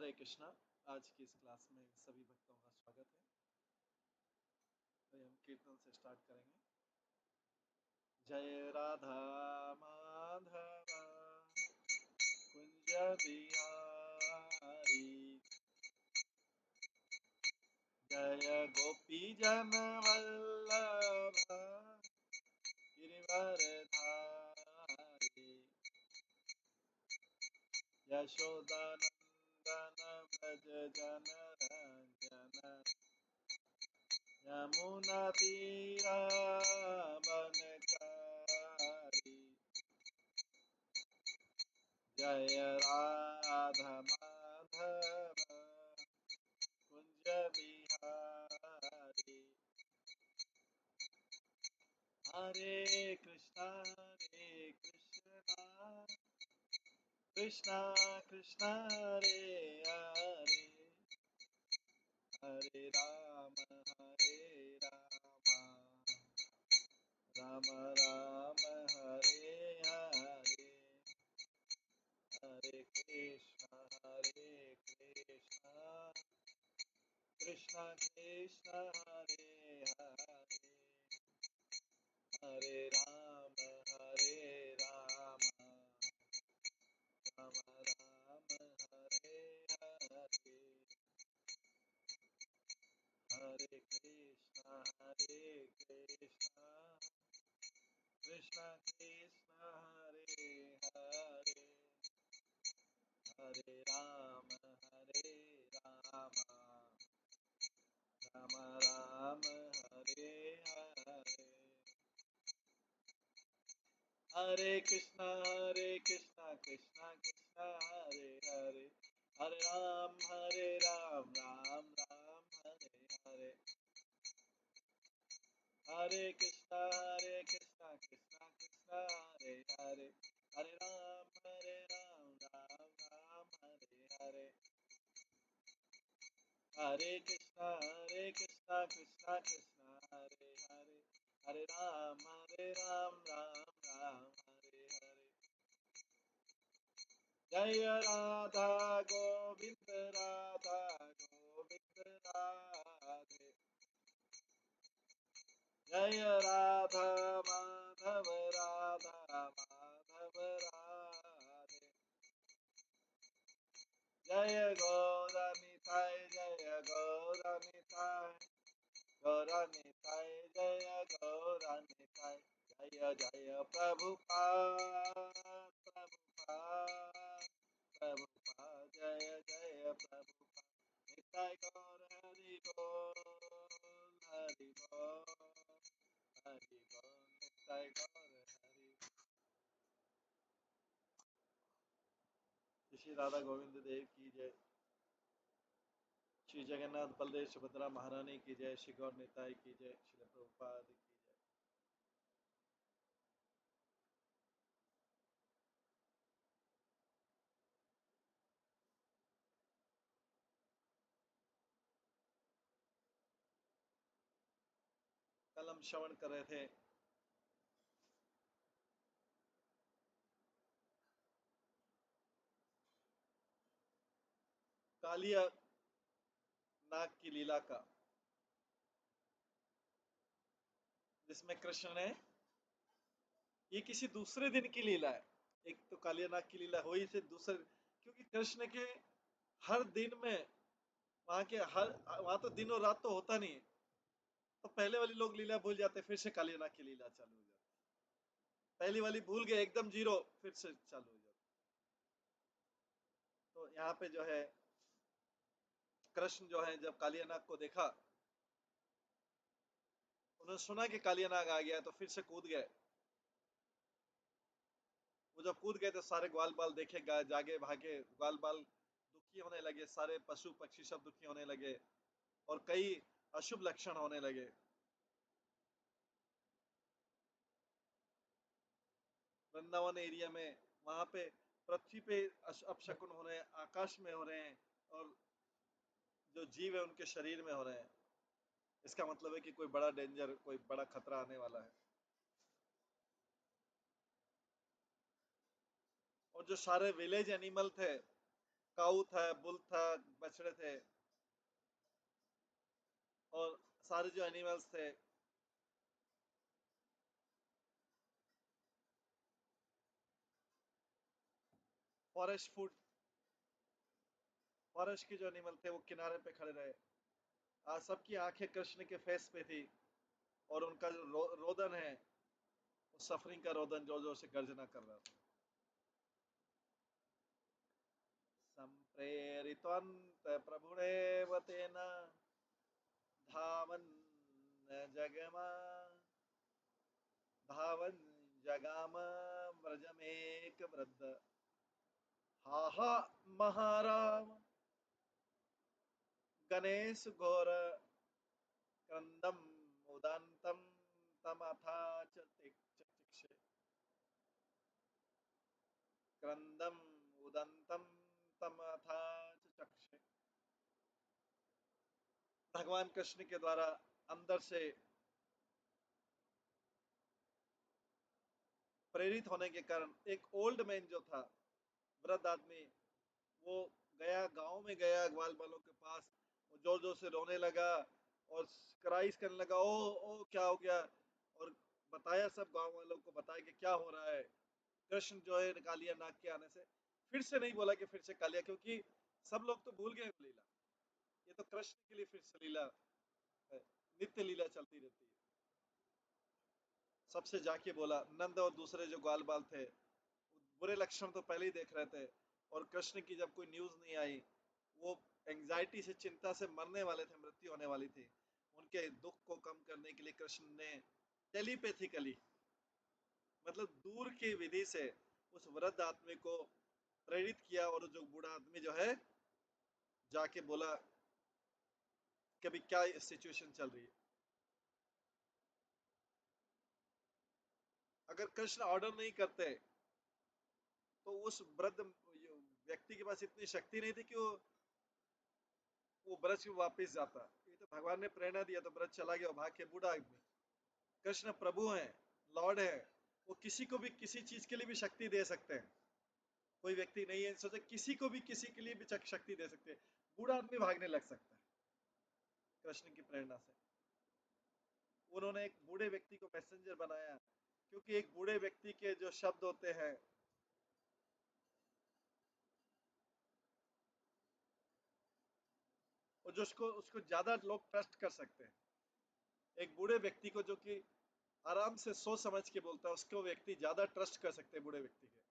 हरे कृष्णा। आज की इस क्लास में सभी भक्तों का स्वागत है। तो हम कीर्तन से स्टार्ट करेंगे। जय राधा माधव कुंज बिहारी, जय गोपी जन वल्लभ गिरिवरधारी, यशोदानंदन व्रज जन रंजन, यमुना तीरा बनचारी, जय राधा माधव कुंज बिहारी। हरे कृष्णा कृष्णा कृष्णा हरे हरे, हरे राम राम राम हरे हरे, हरे कृष्णा कृष्णा कृष्णा हरे हरे, हरे राम राम राम हरे हरे, हरे कृष्णा कृष्णा कृष्णा हरे हरे, हरे राम राम राम हरे हरे, हरे कृष्णा कृष्णा कृष्णा हरे हरे, हरे राम राम राम हरे हरे, हरे कृष्णा कृष्णा कृष्णा हरे हरे, हरे राम राम राम हरे हरे, हरे कृष्णा कृष्णा कृष्णा हरे हरे, हरे राम राम राम हरे हरे, जय राधा गोविंद राधे, जय राधा माधव माधव राधे, जय गौरनिताय जय गौरनिताय गौरनिताय जय गौरनिताय, जय जय प्रभुपाद जय जय प्रभुपाद, निताय गौर हरि बोल हरि बोल हरि बोल, निताय गौर हरि। श्री राधा गोविंद देव की जय, श्री जगन्नाथ बलदेव सुभद्रा महारानी की जय, श्री गौर निताय की जय, श्री प्रभुपाद की जय। कल हम श्रवण कर रहे थे कालिया नाग की लीला का, जिसमें कृष्ण ने, ये किसी दूसरे दिन की लीला है। एक तो कालिया नाग की लीला हुई से दूसरे, क्योंकि कृष्ण के हर दिन में वहां तो दिन और रात तो होता नहीं है, तो पहले वाली लोग लीला भूल जाते, फिर से कालिया नाग की लीला चालू हो जाती, पहली वाली भूल गए एकदम जीरो, फिर से चालू हो जाती। तो यहाँ पे जो है कृष्ण जो है जब कालिया नाग को देखा, उन्होंने सुना कि कालिया नाग आ गया, तो फिर से कूद गए। वो जब कूद गए तो सारे ग्वाल बाल देखे, जागे भागे ग्वाल बाल दुखी होने लगे, सारे पशु पक्षी सब दुखी होने लगे, और कई अशुभ लक्षण होने लगे। वृंदावन एरिया में, वहां पे पृथ्वी पे अपशकुन हो रहे हैं, आकाश में हो रहे हैं, और जो जीव है उनके शरीर में हो रहे हैं। इसका मतलब है कि कोई बड़ा डेंजर, कोई बड़ा खतरा आने वाला है। और जो सारे विलेज एनिमल थे, काऊ था, बुल था, बछड़े थे, और सारे जो एनिमल्स थे। फॉरेस्ट फूड, फॉरेस्ट के जो एनिमल थे वो किनारे पे खड़े रहे। आज सबकी आंखें कृष्ण के फेस पे थी, और उनका जो रोदन है, वो सफरिंग का रोदन जोर जोर से गर्जना कर रहा था। संप्रेरितवन्त प्रभुरेव तेन धावन् जगमा धावन् जगाम व्रजमेक वृद्ध, हा हा महाराम गणेश घोर क्रंदम उदंतम तमथा चिक्षे क्रंदम उदंतम तमथा चक्षे। भगवान कृष्ण के द्वारा अंदर से प्रेरित होने के कारण एक ओल्ड मैन जो था, वृद्ध आदमी, वो गया, गांव में गया ग्वाल वालों के पास। वो जोर जोर से रोने लगा और क्राइस करने लगा, ओ ओ क्या हो गया। और बताया, सब गांव वालों को बताया कि क्या हो रहा है। कृष्ण जो है कालिया नाग के आने से, फिर से नहीं बोला कि फिर से कालिया, क्योंकि सब लोग तो भूल गए लीला। ये तो कृष्ण के लिए फिर से लीला है, नित्य लीला चलती रहती है। सबसे जाके बोला, नंद और दूसरे जो ग्वाल बाल थे, बुरे लक्षण तो पहले ही देख रहे थे। और कृष्ण की जब कोई न्यूज नहीं आई, वो एंजाइटी से, चिंता से मरने वाले थे, मृत्यु होने वाली थी। उनके दुख को कम करने के लिए कृष्ण ने टेलीपैथिकली, मतलब दूर की विधि से, उस वृद्ध आदमी को प्रेरित किया। और जो बूढ़ा आदमी जो है, जाके बोला कि अभी क्या सिचुएशन चल रही है। अगर कृष्ण ऑर्डर नहीं करते, तो उस वृद्ध व्यक्ति के पास इतनी शक्ति नहीं थी कि वो ब्रज में वापस जाता। ये तो भगवान ने प्रेरणा दिया, तो ब्रज चला गया, भाग के बूढ़ा आदमी। कृष्ण प्रभु हैं, लॉर्ड है, वो किसी को भी किसी चीज के लिए भी शक्ति दे सकते हैं। कोई व्यक्ति नहीं है सोचे, किसी को भी किसी के लिए भी शक्ति दे सकते हैं। बूढ़ा आदमी भागने लग सकता है कृष्ण की प्रेरणा से। उन्होंने एक बूढ़े व्यक्ति को मैसेंजर बनाया, क्योंकि एक बूढ़े व्यक्ति के जो शब्द होते हैं, और जो उसको उसको ज्यादा लोग ट्रस्ट कर सकते हैं। एक बूढ़े व्यक्ति को, जो कि आराम से सोच समझ के बोलता है, उसको व्यक्ति ज्यादा ट्रस्ट कर सकते हैं बूढ़े व्यक्ति के।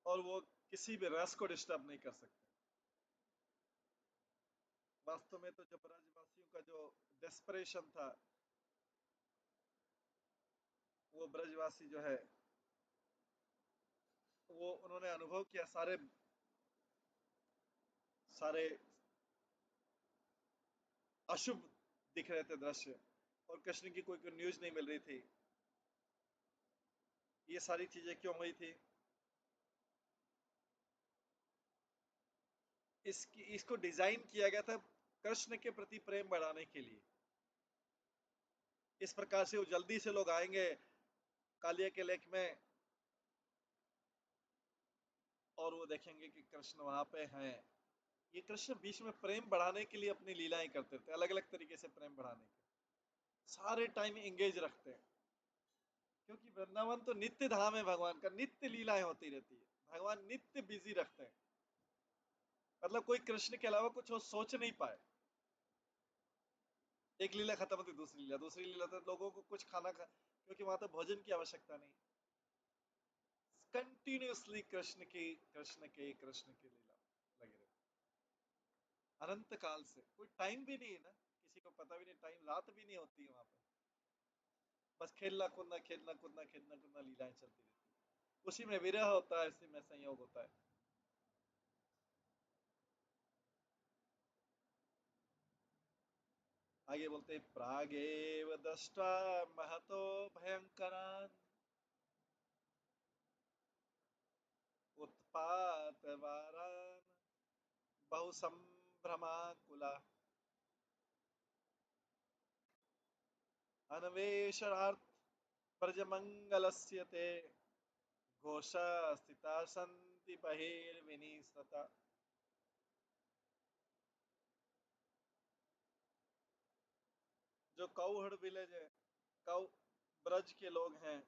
और वो किसी भी रस को डिस्टर्ब नहीं कर सकते। वास्तव में तो जब ब्रजवासियों का जो डेस्परेशन था, वो ब्रजवासी जो है, वो उन्होंने अनुभव किया, सारे सारे अशुभ दिख रहे थे दृश्य, और कृष्ण की कोई न्यूज नहीं मिल रही थी। ये सारी चीजें क्यों हुई थी? इसको डिजाइन किया गया था कृष्ण के प्रति प्रेम बढ़ाने के लिए। इस प्रकार से वो जल्दी से लोग आएंगे कालिया के लेक में, और वो देखेंगे कि कृष्ण वहां पे हैं। ये कृष्ण बीच में प्रेम बढ़ाने के लिए अपनी लीलाएं करते थे, अलग अलग तरीके से प्रेम बढ़ाने के, सारे टाइम एंगेज रखते हैं। क्योंकि वृंदावन तो नित्य धाम है, भगवान का नित्य लीलाएं होती रहती है, भगवान नित्य बिजी रखते हैं। मतलब कोई कृष्ण के अलावा कुछ वो सोच नहीं पाए। एक लीला खत्म होती, दूसरी लीला, दूसरी लीला, तो लोगों को कुछ खाना खा, क्योंकि वहां तो भोजन की आवश्यकता नहीं। कंटिन्यूसली कृष्ण की लीला लगे रहे, अनंत काल से। कोई टाइम भी नहीं है ना, किसी को पता भी नहीं, टाइम रात भी नहीं होती है वहां पे। बस खेलना कूदना, खेलना कूदना, खेलना कूदना, लीलाएं चलती रहती है। उसी में विरह होता है, उसी में संयोग होता है। आगे बोलते, प्रागेव दृष्टा महतो भयंकरान उत्पात वारान बहु संभ्रमाकुला अन्वेषणार्थ ब्रजमंगलस्य ते घोषा स्थिता सन्ति बहिर्विनिसृता। जो काउहड़ विलेज है, काउ ब्रज के लोग हैं,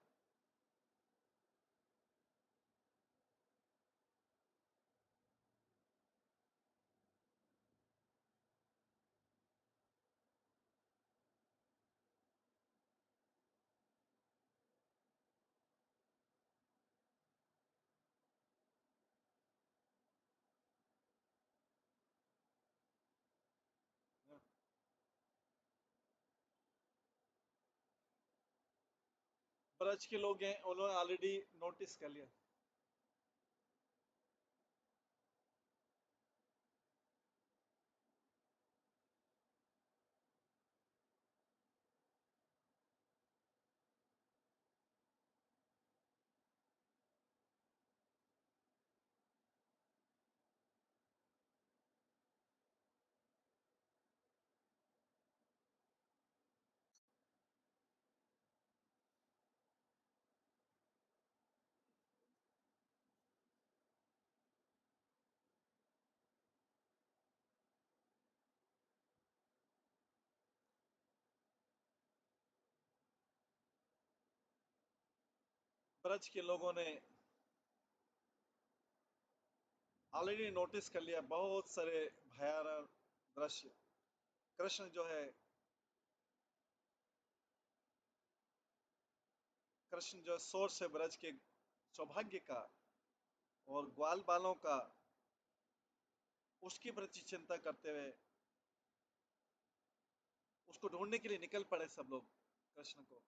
ब्रज के लोग हैं, उन्होंने ऑलरेडी नोटिस कर लिया। ब्रज के लोगों ने ऑलरेडी नोटिस कर लिया बहुत सारे भयानक दृश्य। कृष्ण जो है, कृष्ण जो सोर्स है ब्रज के सौभाग्य का और ग्वाल बालों का, उसकी प्रति चिंता करते हुए उसको ढूंढने के लिए निकल पड़े सब लोग कृष्ण को।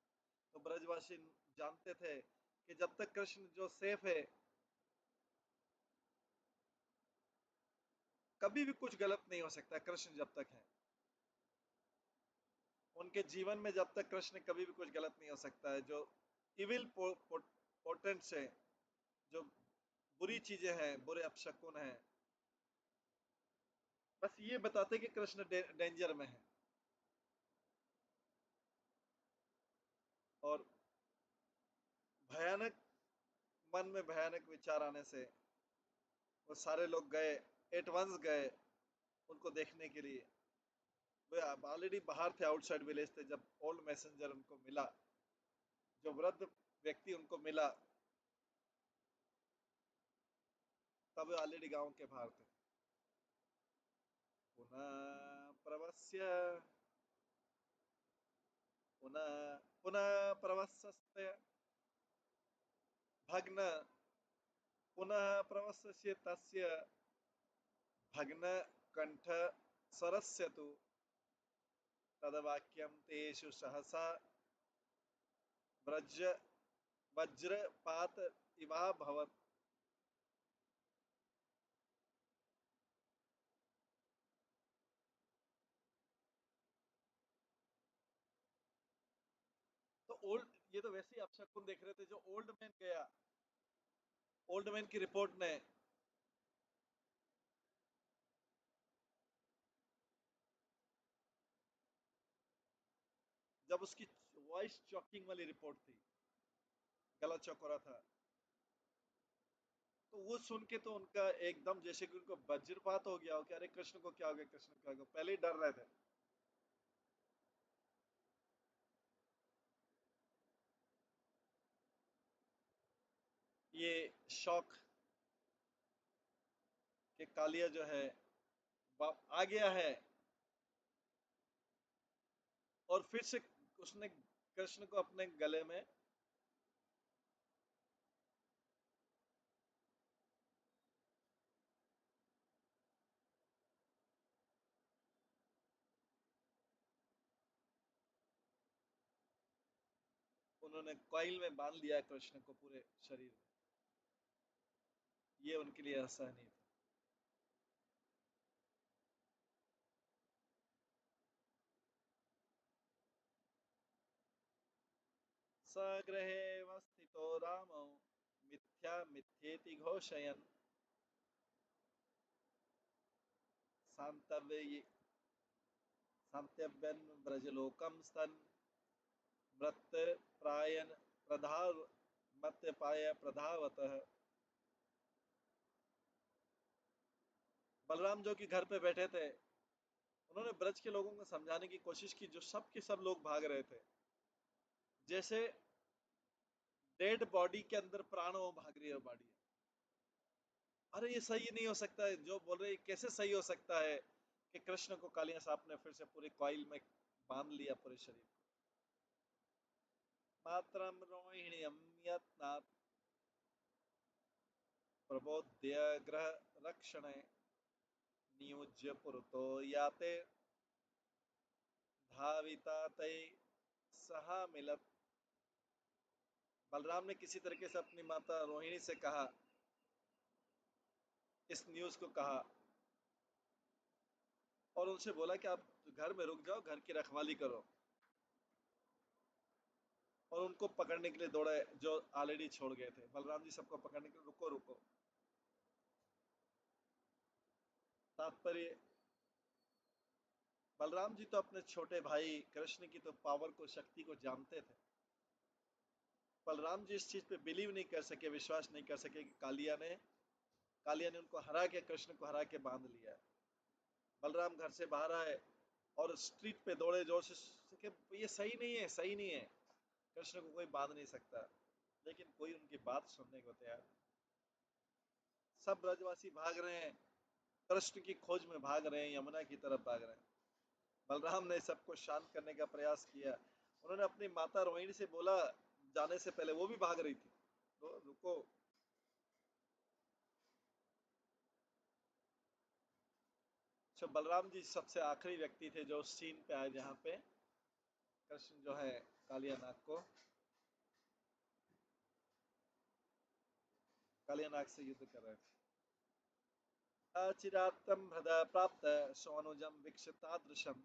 तो ब्रजवासी जानते थे कि जब तक कृष्ण जो सेफ है, कभी भी कुछ गलत नहीं हो सकता। कृष्ण जब तक है उनके जीवन में, जब तक कृष्ण, कभी भी कुछ गलत नहीं हो सकता है। जो इविल पोटेंट्स है, जो बुरी चीजें हैं, बुरे अपशकुन हैं, बस ये बताते कि कृष्ण डेंजर में है। और भयानक, मन में भयानक विचार आने से वो सारे लोग गए, एटवंस गए उनको देखने के लिए। वे ऑलरेडी बाहर थे, आउटसाइड विलेज थे। जब ओल्ड मैसेंजर उनको मिला, जो वृद्ध व्यक्ति उनको मिला, तब वे ऑलरेडी गांव के बाहर थे। पुनः प्रवस्य, पुनः पुनः प्रवस्य भग्न, पुनः प्रवस्य तस्य भग्न कंठ सरस्य तु तदवाक्यम तेषु सहसा व्रज वज्रपात इवाभवत्। तो ओल्ड, ये तो वैसे ही अपशकुन देख रहे थे। जो ओल्ड मैन गया, ओल्ड मैन की रिपोर्ट ने, जब उसकी वॉइस चॉकिंग वाली रिपोर्ट थी, गला चौक रहा था, तो वो सुन के तो उनका एकदम जैसे कि उनको वज्रपात हो गया हो कि अरे कृष्ण को क्या हो गया, कृष्ण को क्या हो गया। पहले ही डर रहे थे। ये शौक के कालिया जो है आ गया है, और फिर से उसने कृष्ण को अपने गले में, उन्होंने कॉइल में बांध लिया कृष्ण को पूरे शरीर में। ये उनके लिए असहनीय था। सगृहे स्थितो रामो मिथ्या मिथ्येति घोषयन् शांतव्य शांतव्यन् ब्रजलोकं स्तन् मृत प्रायन प्रधाव मत्य पाय प्रधावतः। बलराम जो कि घर पे बैठे थे, उन्होंने ब्रज के लोगों को समझाने की कोशिश की, जो सब के सब लोग भाग रहे थे, जैसे डेड बॉडी के अंदर प्राण हो भाग रही है बॉडी। अरे ये सही नहीं हो सकता है, जो बोल रहे कैसे सही हो सकता है कि कृष्ण को कालिया सांप ने फिर से पूरे कॉइल में बांध लिया पूरे शरीर को। मात्रम रोहिणीयम यत्नात् प्रबोध्य ग्रह रक्षणे नियुज्य पुरतो याते धाविता तय सहा मिलत। बलराम ने किसी तरीके से अपनी माता रोहिणी से कहा, इस न्यूज को कहा, और उनसे बोला कि आप घर में रुक जाओ, घर की रखवाली करो, और उनको पकड़ने के लिए दौड़े जो ऑलरेडी छोड़ गए थे। बलराम जी सबको पकड़ने के लिए, रुको रुको। तात्पर्य, बलराम जी तो अपने छोटे भाई कृष्ण की तो पावर को, शक्ति को जानते थे। बलराम जी इस चीज पे बिलीव नहीं कर सके, विश्वास नहीं कर सके कि कालिया ने उनको हरा के, कृष्ण को हरा के बांध लिया। बलराम घर से बाहर आए और स्ट्रीट पे दौड़े जोर से कि ये सही नहीं है, सही नहीं है, कृष्ण को कोई बांध नहीं सकता। लेकिन कोई उनकी बात सुनने को तैयार नहीं। सब ब्रजवासी भाग रहे हैं, कृष्ण की खोज में भाग रहे हैं, यमुना की तरफ भाग रहे हैं। बलराम ने सबको शांत करने का प्रयास किया। उन्होंने अपनी माता रोहिणी से बोला, जाने से पहले, वो भी भाग रही थी, तो रुको। तो बलराम जी सबसे आखिरी व्यक्ति थे जो उस सीन पे आए जहाँ पे कृष्ण जो है कालियानाग को, कालियानाग से युद्ध कर रहे थे। चिरात्तम हृदय प्राप्त सोनुजम विक्षितादृशम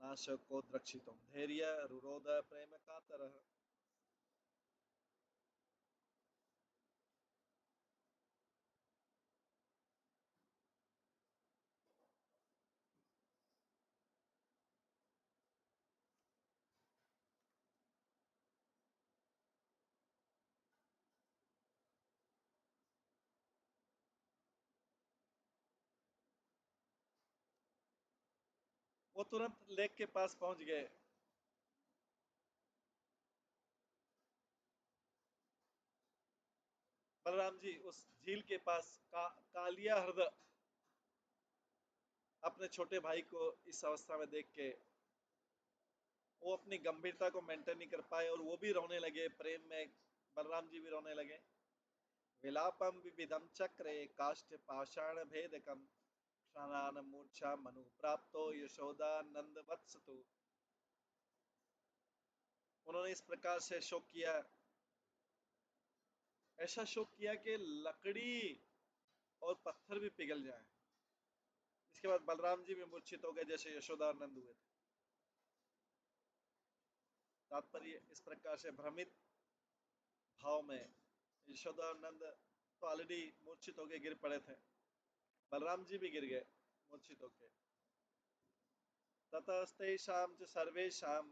नाशको द्रक्षितुम धैर्य रुरोध प्रेम कातर। वो तुरंत लेक के पास पहुंच गए। बलराम जी उस झील के पास कालिया हृदय अपने छोटे भाई को इस अवस्था में देख के वो अपनी गंभीरता को मेंटेन नहीं कर पाए, और वो भी रोने लगे प्रेम में। बलराम जी भी रोने लगे। विलापम विविधम चक्रे काष्ठ पाषाण भेदकम क्षणान मूर्छा मनु प्राप्तो यशोदा नंद वत्सतु। उन्होंने इस प्रकार से शोक किया, ऐसा शोक किया कि लकड़ी और पत्थर भी पिघल जाए। इसके बाद बलराम जी भी मूर्छित हो गए जैसे यशोदा नंद हुए थे। तात्पर्य, इस प्रकार से भ्रमित भाव में यशोदा नंद तो ऑलरेडी मूर्छित होकर गिर पड़े थे, बलराम जी भी गिर गए मूर्छित होकर। ततस्तेषां च सर्वेषां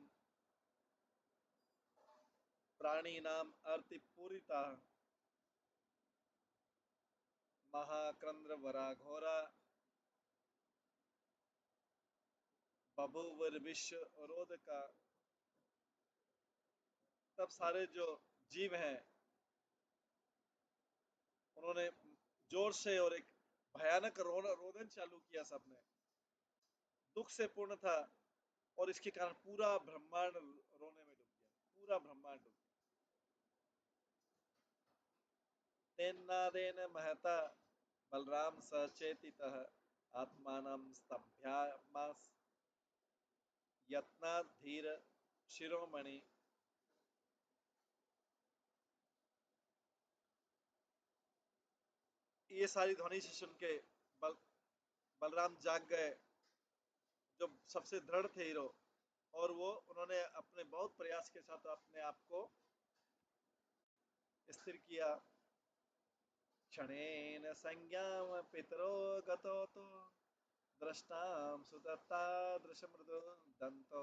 प्राणिनाम अर्तिपूरिता महाक्रंद्र वरा घोरा बभुवर्विश्व रोध का। तब सारे जो जीव हैं उन्होंने जोर से और एक भयानक रोदन चालू किया सबने। दुख से पूर्ण था, और इसके कारण पूरा ब्रह्मांड रोने में डूब गया, पूरा ब्रह्मांड डूब गया। तेनादेन महता बलराम सचेतितः आत्मानं स्तभ्यामास यत्नात् धीर शिरोमणि। ये सारी ध्वनि से सुन के बलराम जाग गए, जो सबसे दृढ़ थे हीरो, और वो उन्होंने अपने बहुत प्रयास के साथ अपने आप को स्थिर किया। क्षणेन संज्ञाम पितरो गतो तो दृष्टाम सुदत्तादृश मृदु दंतो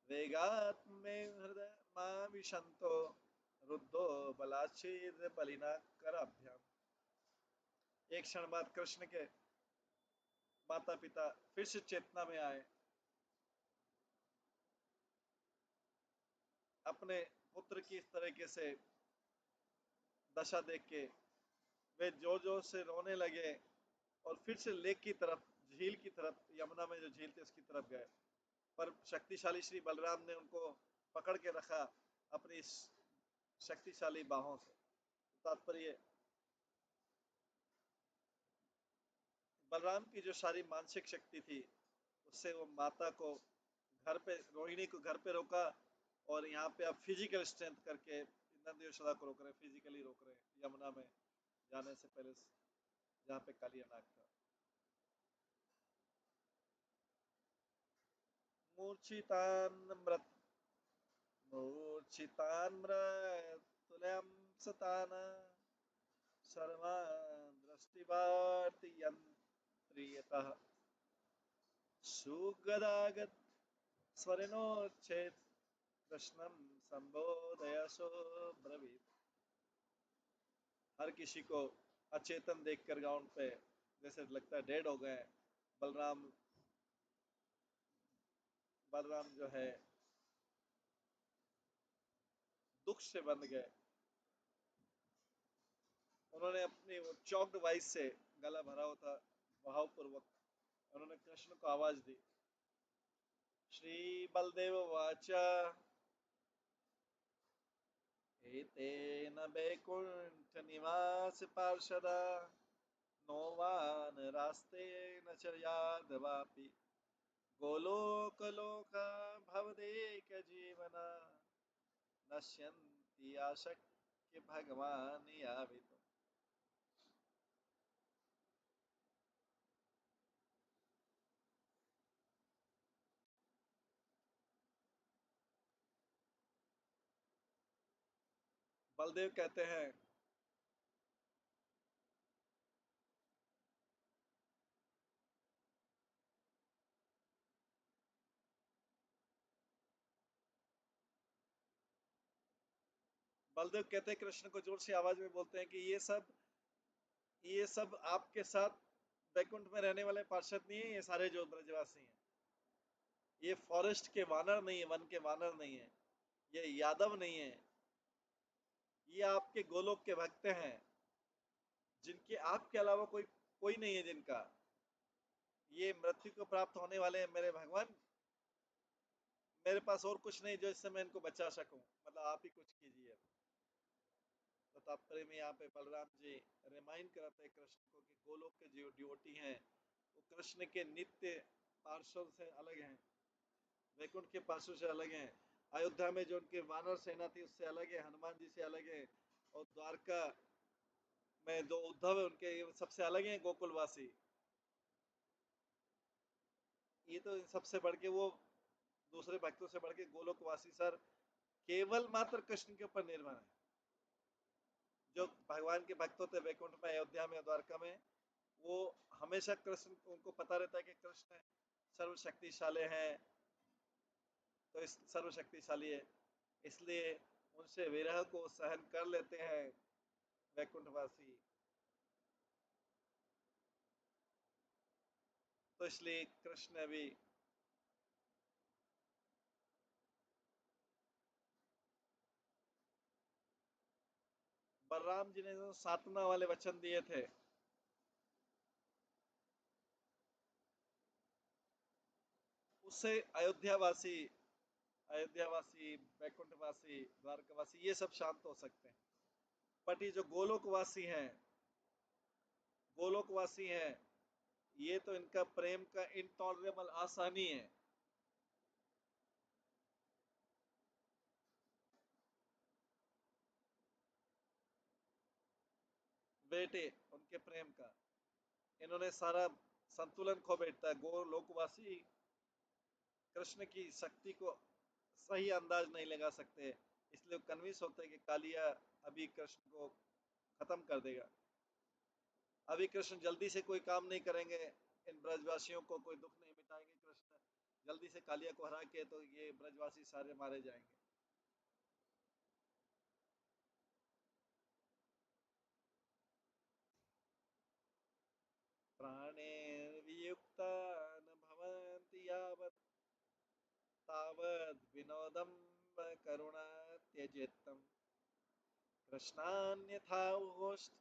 वेगात् मे हृदय मा विशंतो। रुद्धो बलाच्छिद बलिना कराभ्याम। एक क्षण बाद कृष्ण के माता पिता फिर से चेतना में आए, अपने पुत्र की इस तरीके से दशा देख के वे जोर जोर से रोने लगे और फिर से लेक की तरफ, झील की तरफ, यमुना में जो झील थी उसकी तरफ गए। पर शक्तिशाली श्री बलराम ने उनको पकड़ के रखा अपनी शक्तिशाली बाहों से। तात्पर्य, बलराम की जो सारी मानसिक शक्ति थी उससे वो माता को घर पे, रोहिणी को घर पे रोका, और यहाँ पे अब फिजिकल स्ट्रेंथ करके नंद यशोदा को रोक रहे हैं, फिजिकली रोक रहे हैं यमुना में जाने से पहले, जहाँ पे कालिया नाग था। मूर्छितान् मृत्युलेयं सतान सर्वान् दृष्टिवार्तियन्त्रियतः सुगदागत स्वरेणोच्छेद कृष्णं संबोधयसो ब्रवीत। हर किसी को अचेतन देखकर ग्राउंड पे जैसे लगता है डेड हो गए। बलराम बलराम जो है दुख से बंध गए। उन्होंने अपनी वो चौक्ड वॉइस से, गला भरा हुआ था भावपूर्वक, उन्होंने कृष्ण को आवाज दी। श्री बलदेव वाचा एतेन वैकुंठ निवास पार्षदा नोवान रास्तेन च यादवापि गोलोकलोका भवदेक जीवना नश्यन्ति आशक्य भगवान यावितो। बलदेव कहते हैं, बलदेव कहते हैं कृष्ण को जोर से आवाज में बोलते हैं कि ये सब आपके साथ वैकुंठ में रहने वाले पार्षद नहीं है, ये सारे जो ब्रजवासी हैं, ये फॉरेस्ट के वानर नहीं है, वन के वानर नहीं है, ये यादव नहीं है, ये आपके गोलोक के भक्त हैं, जिनके आपके अलावा कोई कोई नहीं है जिनका। ये मृत्यु को प्राप्त होने वाले हैं मेरे भगवान। मेरे पास और कुछ नहीं जो इससे मैं इनको बचा सकूं, मतलब आप ही कुछ कीजिए। तो तात्पर्य में यहाँ पे बलराम जी रिमाइंड कराते हैं कृष्ण को कि गोलोक के जो डिवोटी हैं वो कृष्ण के नित्य पार्षद से अलग हैं, वैकुंठ के पार्षद से अलग हैं, अयोध्या में जो उनके वानर सेना थी उससे अलग है, हनुमान जी से अलग है, और द्वारका में जो उद्धव है उनके सबसे अलग हैं गोकुलवासी। ये तो सबसे बढ़ के वो दूसरे भक्तों से बढ़ के गोलोकवासी सर केवल मात्र कृष्ण के ऊपर निर्भर है। जो भगवान के भक्त होते वैकुंठ में, अयोध्या में, द्वारका में, वो हमेशा कृष्ण, उनको पता रहता है कि कृष्ण सर्वशक्तिशाली है, तो इस सर्वशक्तिशाली है, इसलिए उनसे विरह को सहन कर लेते हैं वैकुंठवासी। तो इसलिए कृष्ण ने भी बलराम जी ने जो सातना वाले वचन दिए थे, उससे अयोध्यावासी, वैकुंठवासी, द्वारकावासी ये सब शांत हो सकते हैं। बट ये जो गोलोकवासी हैं, ये तो इनका प्रेम का इंटॉलरेबल आसानी है। बेटे उनके प्रेम का, इन्होंने सारा संतुलन खो बैठता है। गोलोकवासी कृष्ण की शक्ति को सही अंदाज नहीं लगा सकते, इसलिए कन्विंस होते हैं कि कालिया अभी कृष्ण को खत्म कर देगा। अभी कृष्ण जल्दी से कोई काम नहीं करेंगे, इन ब्रजवासियों को कोई दुख नहीं मिटाएंगे कृष्ण, जल्दी से कालिया को हरा के तो ये ब्रजवासी सारे मारे जाएंगे। तावद् विनोदं करुणा त्यजेत्तम् कृष्णान्यथा उहोष्ट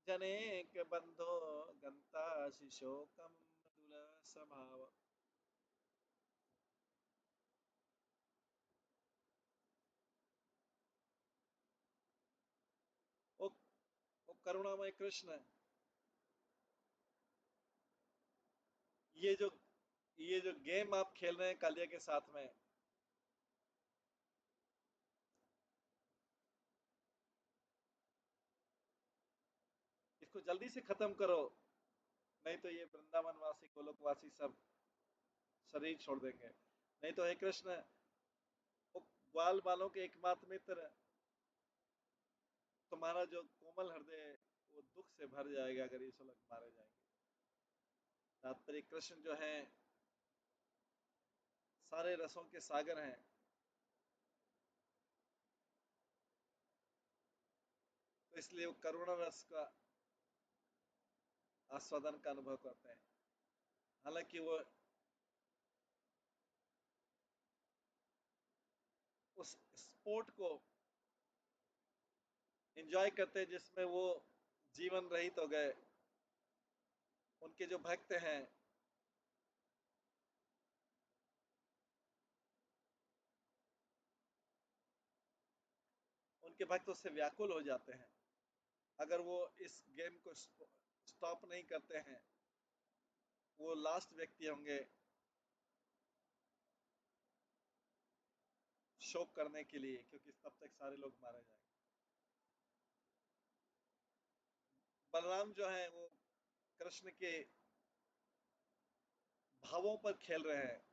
जनेक बंधो गन्तासि शोकं दुलसभाव। ओ, ओ करुणामय कृष्ण, ये जो ये जो गेम आप खेल रहे हैं कालिया के साथ में, इसको जल्दी से खत्म करो, नहीं तो ये वृंदावन वासी गोलोकवासी सब शरीर छोड़ देंगे। नहीं तो हे कृष्ण, वो ग्वाल बालों के एकमात्र मित्र, तुम्हारा जो कोमल हृदय वो दुख से भर जाएगा अगर ये सब लोग मारे जाएंगे। तात्पर्य कृष्ण जो है सारे रसों के सागर हैं, तो इसलिए वो करुणा रस का आस्वादन का अनुभव करते हैं। हालांकि वो उस स्पोर्ट को एंजॉय करते हैं जिसमें वो जीवन रहित हो गए। उनके जो भक्त हैं, उनके भक्त उससे व्याकुल हो जाते हैं। अगर वो इस गेम को स्टॉप नहीं करते हैं, वो लास्ट व्यक्ति होंगे शोक करने के लिए, क्योंकि तब तक सारे लोग मारे जाएंगे। बलराम जो है वो कृष्ण के भावों पर खेल रहे हैं,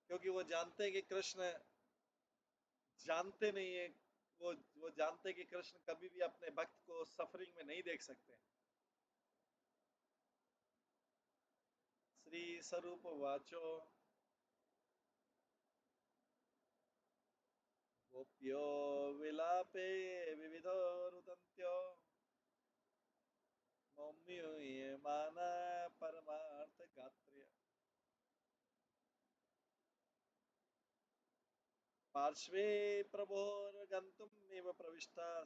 क्योंकि वो जानते हैं कि कृष्ण जानते नहीं है, वो जानते हैं कि कृष्ण कभी भी अपने भक्त को सफरिंग में नहीं देख सकते। श्री स्वरूप वाचो गोप्यो विलापे विविधो रुदन्त्यो मौम्यूयमान परमार्थ गात्र्य पार्श्वे प्रभोर्गन्तुम् इव प्रविष्टा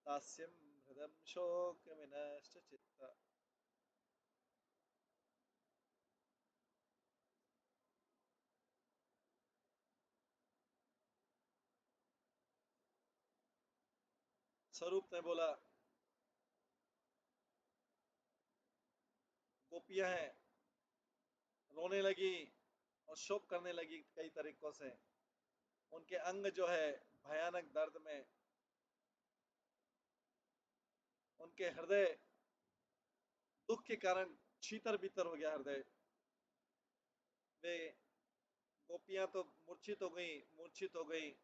तास्यं हृदं शोक विनश्च चित्त। स्वरूप ने बोला, गोपियां हैं, रोने लगी और शोक करने लगी कई तरीकों से। उनके अंग जो है भयानक दर्द में, उनके हृदय दुख के कारण छीतर बितर हो गया हृदय। वे गोपियां तो मूर्छित हो गई, मूर्छित हो गई।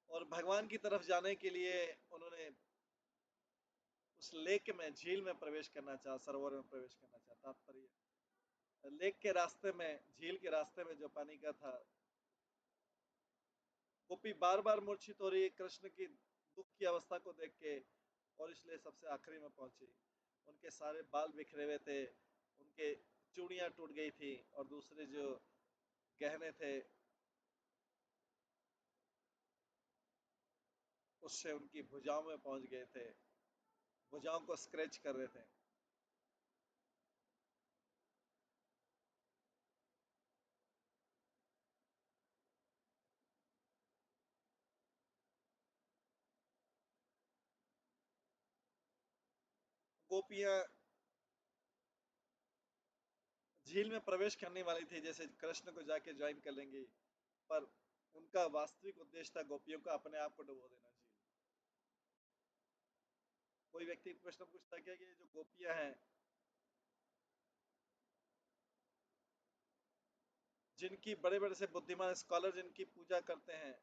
और भगवान की तरफ जाने के लिए उन्होंने उस लेक में, झील में प्रवेश करना चाहा, सरोवर में प्रवेश करना चाहा। तात्पर्य लेक के रास्ते में, झील के रास्ते में जो पानी का था, गोपी बार बार मूर्छित हो रही है कृष्ण की दुख की अवस्था को देख के, और इसलिए सबसे आखिरी में पहुंची। उनके सारे बाल बिखरे हुए थे, उनके चूड़ियां टूट गई थी, और दूसरे जो गहने थे उससे उनकी भुजाओं में पहुंच गए थे, भुजाओं को स्क्रैच कर रहे थे। गोपियां झील में प्रवेश करने वाली थी, जैसे कृष्ण को जाके ज्वाइन कर लेंगी, पर उनका वास्तविक उद्देश्य था गोपियों को अपने आप को डुबो देना। झील, कोई व्यक्ति प्रश्न पूछता है कि ये जो गोपियां हैं, जिनकी बड़े बड़े से बुद्धिमान स्कॉलर जिनकी पूजा करते हैं,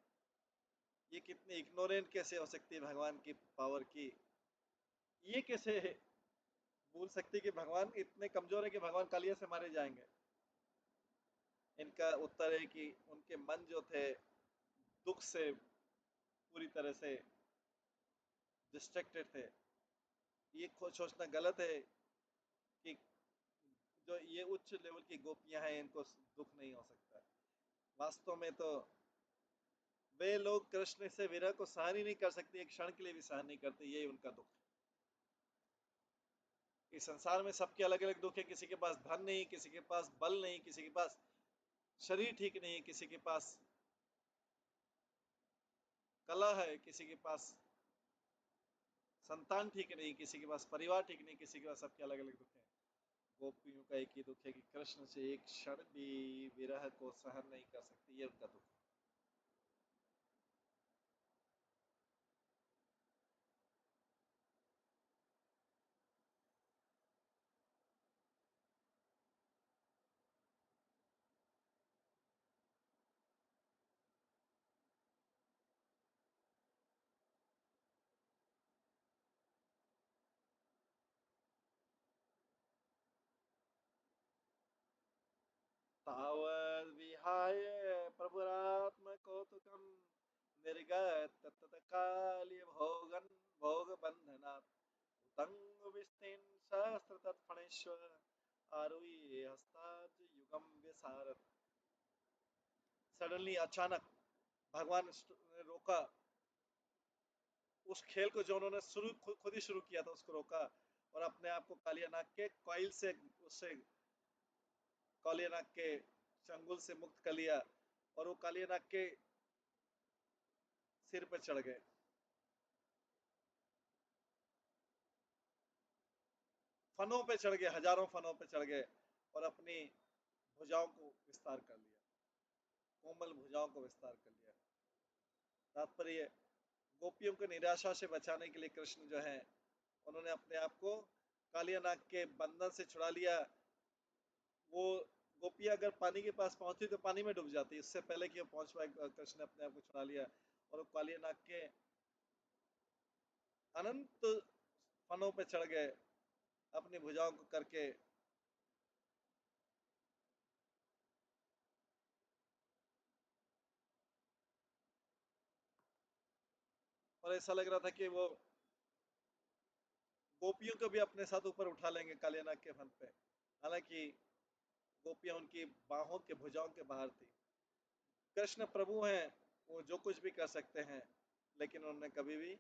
ये कितनी इग्नोरेंट कैसे हो सकती है भगवान की पावर की। ये कैसे भूल सकती है कि भगवान इतने कमजोर है कि भगवान कालिया से मारे जाएंगे। इनका उत्तर है कि उनके मन जो थे दुख से पूरी तरह से डिस्ट्रैक्टेड थे। ये सोचना गलत है कि जो ये उच्च लेवल की गोपियां हैं इनको दुख नहीं हो सकता। वास्तव में तो वे लोग कृष्ण से विरह को सहन ही नहीं कर सकते, एक क्षण के लिए भी सहन नहीं करते, यही उनका दुख है। इस संसार में सबके अलग अलग दुख है, किसी के पास धन नहीं, किसी के पास बल नहीं, किसी के पास शरीर ठीक नहीं, किसी के पास कला है, किसी के पास संतान ठीक नहीं, किसी के पास परिवार ठीक नहीं, किसी के पास, सबके अलग अलग दुख है। गोपियों का एक ही दुख है कि कृष्ण से एक क्षण भी विरह को सहन नहीं कर सकती, ये उनका दुख है। तावद् विहाय प्रभुरात्मकौतुकं निर्गत तत्कालीय भोगन भोग बंधनात् उतंग विस्तीर्ण सहस्त्र तत्फणेश्वर आरुह्य हस्ताज युगम विसारत। सडनली, अचानक भगवान ने रोका उस खेल को जो उन्होंने खुद ही शुरू किया था, उसको रोका और अपने आप को कालियानाग के कॉइल से, उससे कालियानाग के चंगुल से मुक्त कर लिया और वो कालियानाग के सिर पर चढ़ गए। फनों पे चढ़ गए, हजारों फनों पे चढ़ गए और अपनी भुजाओं को विस्तार कर लिया, कोमल भुजाओं को विस्तार कर लिया। तात्पर्य, गोपियों को निराशा से बचाने के लिए कृष्ण जो है उन्होंने अपने आप को कालियानाग के बंधन से छुड़ा लिया। वो गोपियां अगर पानी के पास पहुंची तो पानी में डूब जाती, इससे पहले कि वो पहुंच पाए कृष्ण ने अपने आप को छुड़ा लिया और वो कालियानाग के अनंत फनों पे चढ़ गए अपनी भुजाओं को करके। और ऐसा लग रहा था कि वो गोपियों को भी अपने साथ ऊपर उठा लेंगे कालियानाग के फन पे। हालांकि गोपियां उनकी बाहों के भुजाओं के बाहर थी। कृष्ण प्रभु हैं, वो जो कुछ भी कर सकते हैं, लेकिन उन्होंने कभी भी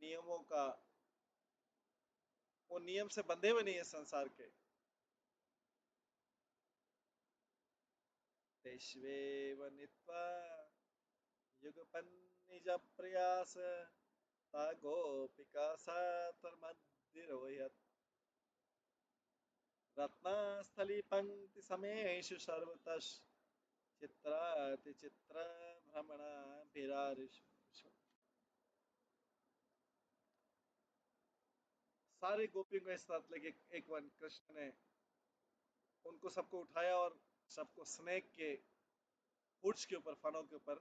नियमों का, वो नियम से बंधे हुए नहीं है संसार के। तेष्वेव नीत्वा युगपन् निज प्रयास ता गोपिका सात्वमद्भिरोहयत् रत्नस्थली पंक्ति समेषु सर्वतः चित्रातिचित्र भ्रमणा भिरारिषु। सारे गोपियों को एक साथ लेके एक वन कृष्ण ने उनको सबको उठाया और सबको स्नेक के पुर्ष के ऊपर, फनों के ऊपर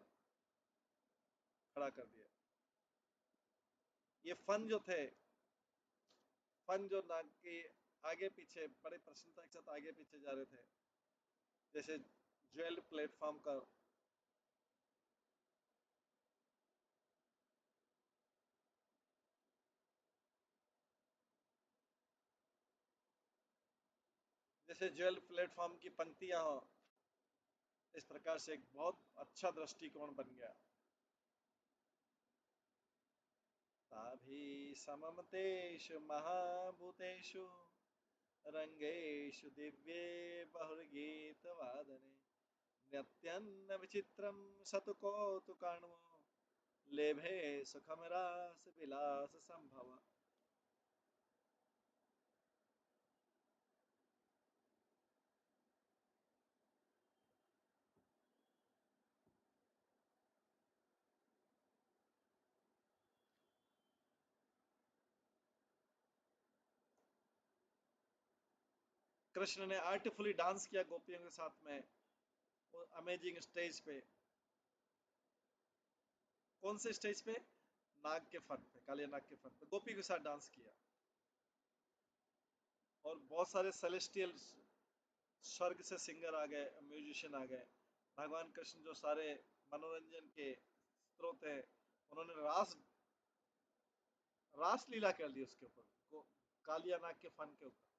खड़ा कर दिया। ये फन जो थे, फन जो नाग के आगे पीछे बड़े प्रसन्नता के साथ आगे पीछे जा रहे थे, जैसे ज्वेल प्लेटफॉर्म का, जैसे ज्वेल प्लेटफॉर्म की पंक्तियां हो, इस प्रकार से एक बहुत अच्छा दृष्टिकोण बन गया। ताभि सममतेषु महाभूतेषु रंगेषु दिव्ये बहुगीतवादने नृत्यन्न विचित्रं सतु कौतुकाण्वो लेभे सुखम रास विलास संभव। कृष्ण ने आर्टफुली डांस किया गोपियों के साथ में, वो अमेजिंग स्टेज पे। कौन से स्टेज पे? नाग के फन पे, काले नाग के फन पे गोपी के साथ डांस किया। और बहुत सारे सेलेस्टियल, स्वर्ग से सिंगर आ गए, म्यूजिशियन आ गए। भगवान कृष्ण जो सारे मनोरंजन के स्रोत हैं, उन्होंने रास रास लीला कर दी उसके ऊपर, कालिया नाग के फन के ऊपर।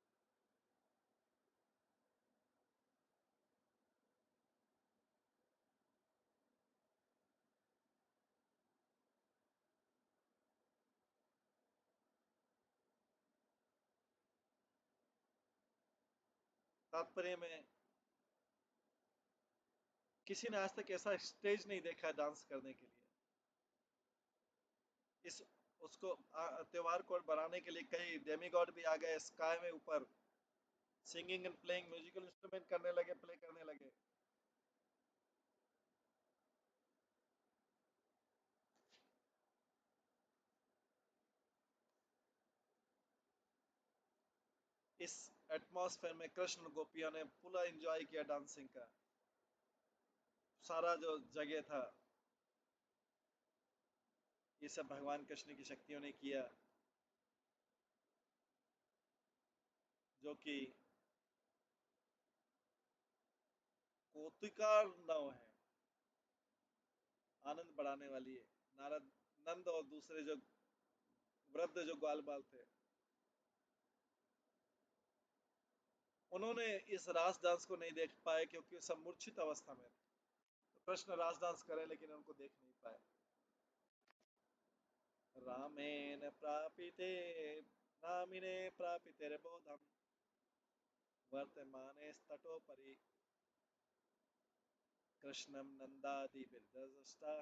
तात्पर्य में किसी ने आज तक ऐसा स्टेज नहीं देखा है डांस करने के लिए। इस उसको त्योहार को बनाने के लिए कई डेमीगॉड भी आ गए स्काई में ऊपर, singing and playing musical instrument करने लगे, प्ले करने लगे। इस एटमॉस्फेयर में कृष्ण गोपियों ने पूरा एंजॉय किया डांसिंग का। सारा जो जगह था, ये सब भगवान कृष्ण की शक्तियों ने किया, जो कि कोतिकार नव है, आनंद बढ़ाने वाली है। नारद, नंद और दूसरे जो वृद्ध जो ग्वाल बाल थे, उन्होंने इस रास डांस को नहीं देख पाए क्योंकि सब मूर्छित अवस्था में थे। तो कृष्ण रास डांस करे लेकिन उनको देख नहीं पाए। रामेण प्रापिते नामिने प्रापिते बोधम वर्तमाने तटोपरि कृष्णम नंदादि बिरदष्टा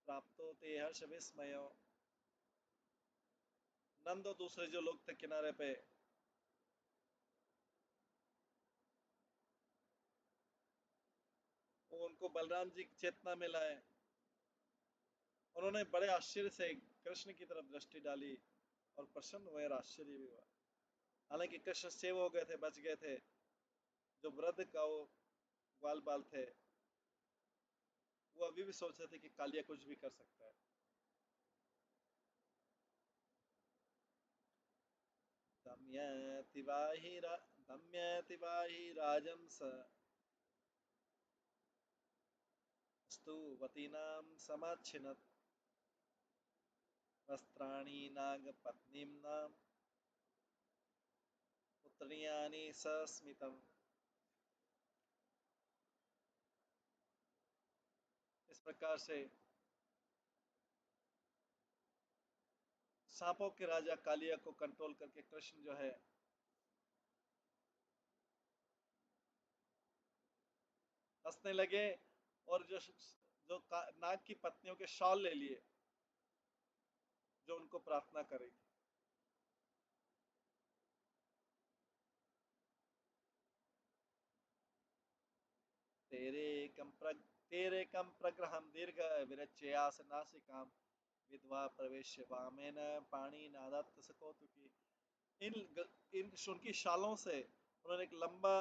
प्राप्तो ते हर्ष विस्मयो। नंद और दूसरे जो लोग थे किनारे पे, वो उनको बलराम जी की चेतना में लाए। उन्होंने बड़े आश्चर्य से कृष्ण की तरफ दृष्टि डाली और प्रसन्न हुए और आश्चर्य भी हुआ। हालांकि कृष्ण सेव हो गए थे, बच गए थे। जो वृद्ध का वो ग्वाल बाल थे, वो अभी भी सोच रहे थे कि कालिया कुछ भी कर सकता है। दम्यति वाहि दम्यति वाहि राजं स स्तुवतीनां समाच्छिनत् वस्त्राणि नागपत्नीम्नां पुत्र्याणि सस्मितम्। इस प्रकार से सांपों के राजा कालिया को कंट्रोल करके कृष्ण जो है हंसने लगे, और जो जो नाग की पत्नियों के शॉल ले लिए जो उनको प्रार्थना करेगी। तेरे कम प्र तेरे कम प्रग्रहम दीर्घ विरच्यास नासिकाम विधवा प्रवेश वामेन पाणी नादत्त सकौतुकी। इन इन उनकी शालों से उन्होंने एक लंबा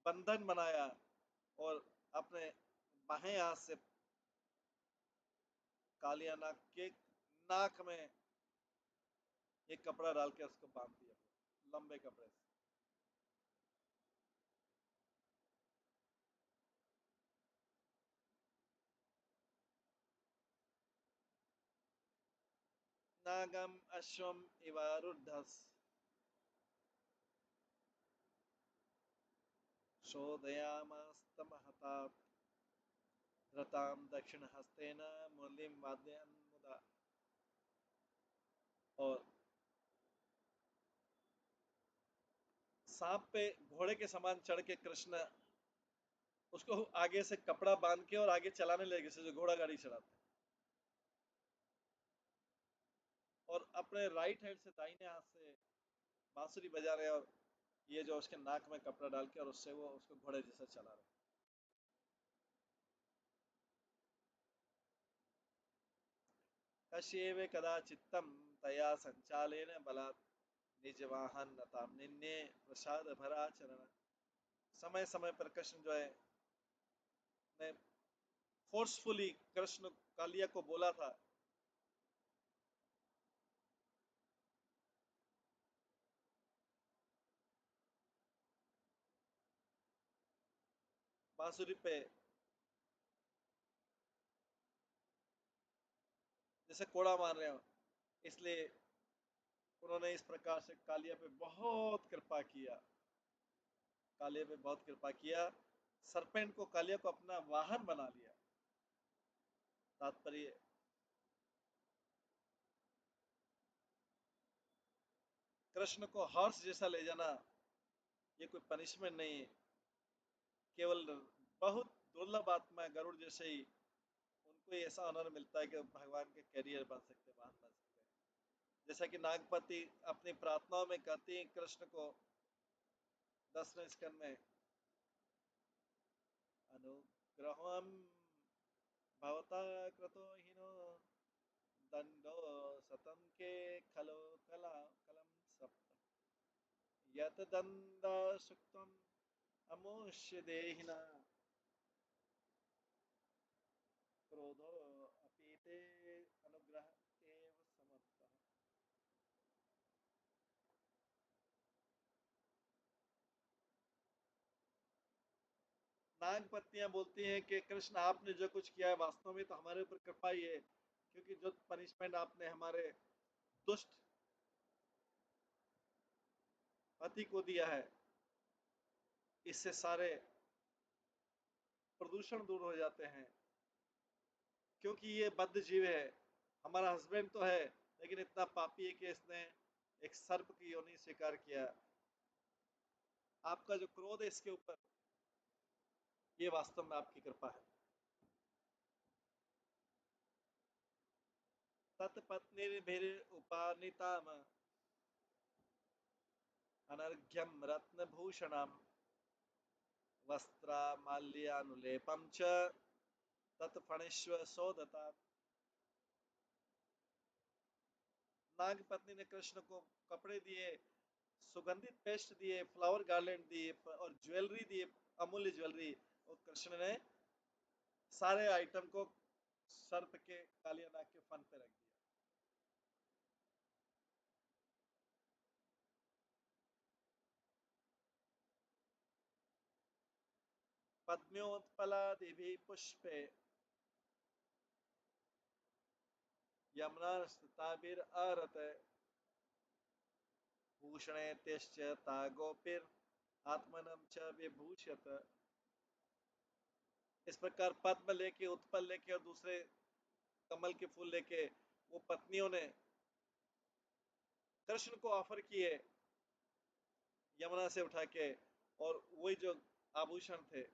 बंधन बनाया और अपने बाएं हाथ से कालिया नाग के नाक में एक कपड़ा डाल के उसको बांध दिया, लंबे कपड़े से। नागम अश्वम इवारुद्धस शोधयामास्तमहता धृताम दक्षिण हस्तेन मुरलीम वादयन् मुदा। और सांप पे घोड़े के समान चढ़ के कृष्ण उसको आगे से कपड़ा बांध के और आगे चलाने लगे जैसे जो घोड़ा गाड़ी चलाते हैं, और अपने राइट हैंड से दाहिने हाथ से बांसुरी बजा रहे हैं, और ये जो उसके नाक में कपड़ा डाल के और उससे वो उसको घोड़े जैसा चला रहे हैं। कश्येवे कदाचित्तम तया संचालेन बलात् निज वाहन नताम निन्ने प्रसाद भरा चरण। समय समय पर कृष्ण जो है ने फोर्सफुली कृष्ण कालिया को बोला था बांसुरी पे जैसे कोड़ा मार रहे हो, इसलिए उन्होंने इस प्रकार से कालिया पे बहुत कृपा किया। कालिया पे बहुत कृपा किया, सरपेंट को, कालिया को अपना वाहन बना लिया। तात्पर्य, कृष्ण को हॉर्स जैसा ले जाना ये कोई पनिशमेंट नहीं है, केवल बहुत दुर्लभ आत्मा गरुड़ जैसे ही उनको ही ऐसा ऑनर मिलता है कि भगवान के कैरियर बन सकते हैं, वाहन बन सकते हैं। जैसा कि नागपति अपनी प्रार्थनाओं में कहती हैं कृष्ण को 10वें स्कंद में, अनुग्रहम भवता कृतो हिनो दंडो सतम के खलो कला कलम सप्त यत दंड सुक्तम अमुष्य देहिना क्रोधो अपीते अनुग्रह एव समर्थः। नाग पत्नियां बोलती हैं कि कृष्ण आपने जो कुछ किया है वास्तव में तो हमारे ऊपर कृपा ही है, क्योंकि जो पनिशमेंट आपने हमारे दुष्ट पति को दिया है, इससे सारे प्रदूषण दूर हो जाते हैं। क्योंकि ये बद्ध जीव है, हमारा हस्बैंड तो है लेकिन इतना पापी है कि इसने एक सर्प की योनि स्वीकार किया। आपका जो क्रोध है इसके ऊपर, ये वास्तव में आपकी कृपा है। तत्पत्नीभिर उपानीताम अनर्घ्यम रत्नभूषणम वस्त्रामाल्यानुलेपम च तत्फणिष्व सोदता। नाग पत्नी ने कृष्ण को कपड़े दिए, सुगंधित पेस्ट दिए, फ्लावर गार्लैंड दिए और ज्वेलरी दिए, अमूल्य ज्वेलरी। और कृष्ण ने सारे आइटम को सर्प के, कालिया नाग के फन पे रख दिया। पद्म्योत्पलादिभिः पुष्पे यमुनास्तताभिरर्हते भूषणेत्यश्च ता गोपीर आत्मनम च विभूषयत। इस प्रकार पद्म लेके, उत्पल लेके और दूसरे कमल के फूल लेके वो पत्नियों ने कृष्ण को ऑफर किए यमुना से उठा के, और वही जो आभूषण थे,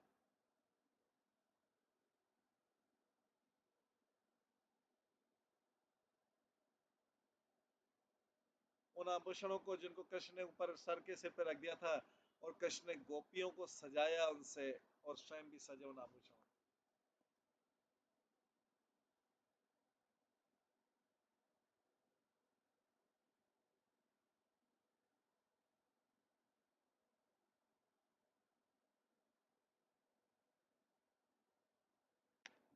उन आभूषणों को जिनको कृष्ण ने ऊपर सर के सिर पे रख दिया था, और कृष्ण ने गोपियों को सजाया उनसे, और स्वयं भी सजे उन आभूषणों।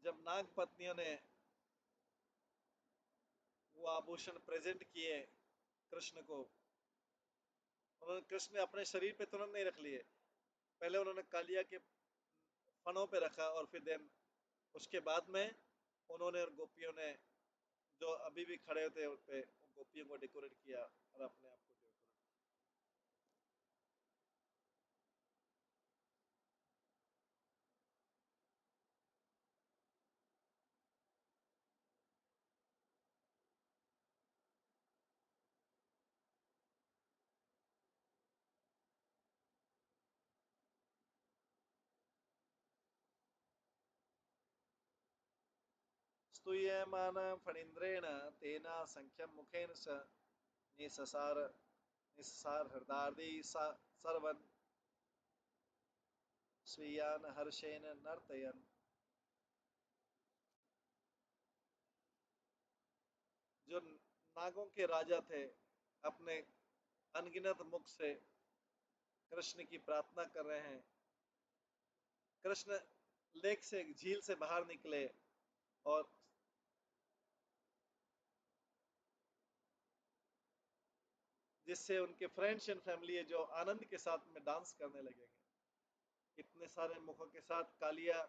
जब नाग पत्नियों ने वो आभूषण प्रेजेंट किए कृष्ण को, उन्होंने, कृष्ण ने अपने शरीर पे तुरंत नहीं रख लिए, पहले उन्होंने कालिया के फनों पे रखा, और फिर देन उसके बाद में उन्होंने और गोपियों ने जो अभी भी खड़े थे उन पे, गोपियों को डेकोरेट किया और अपने आप को डेकोरेट। स्तूयमान फणीन्द्रेण तेना संख्यम मुखेन स निससार निस्सार हृदार्दी सर्वन स्वीयान हर्षेन नर्तयन। जो नागों के राजा थे, अपने अनगिनत मुख से कृष्ण की प्रार्थना कर रहे हैं। कृष्ण लेक से, झील से बाहर निकले, और जिससे उनके फ्रेंड्स एंड फैमिली है जो आनंद के साथ में डांस करने लगेंगे। इतने सारे मुखों के साथ कालिया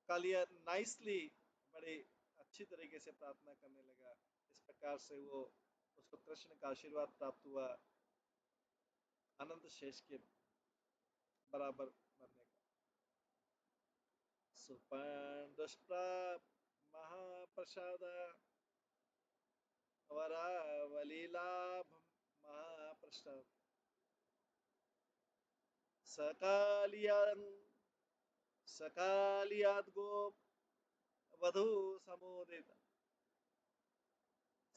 कालिया नाइसली, बड़े अच्छी तरीके से प्रार्थना करने लगा। इस प्रकार से वो उसको कृष्ण का आशीर्वाद प्राप्त हुआ अनंत शेष के बराबर बनने का। सुपर्ण दुष्प्राप महाप्रसाद वरावलीलाभ महाप्रसाद सकालियं सकालियाद गोप वधू समुदित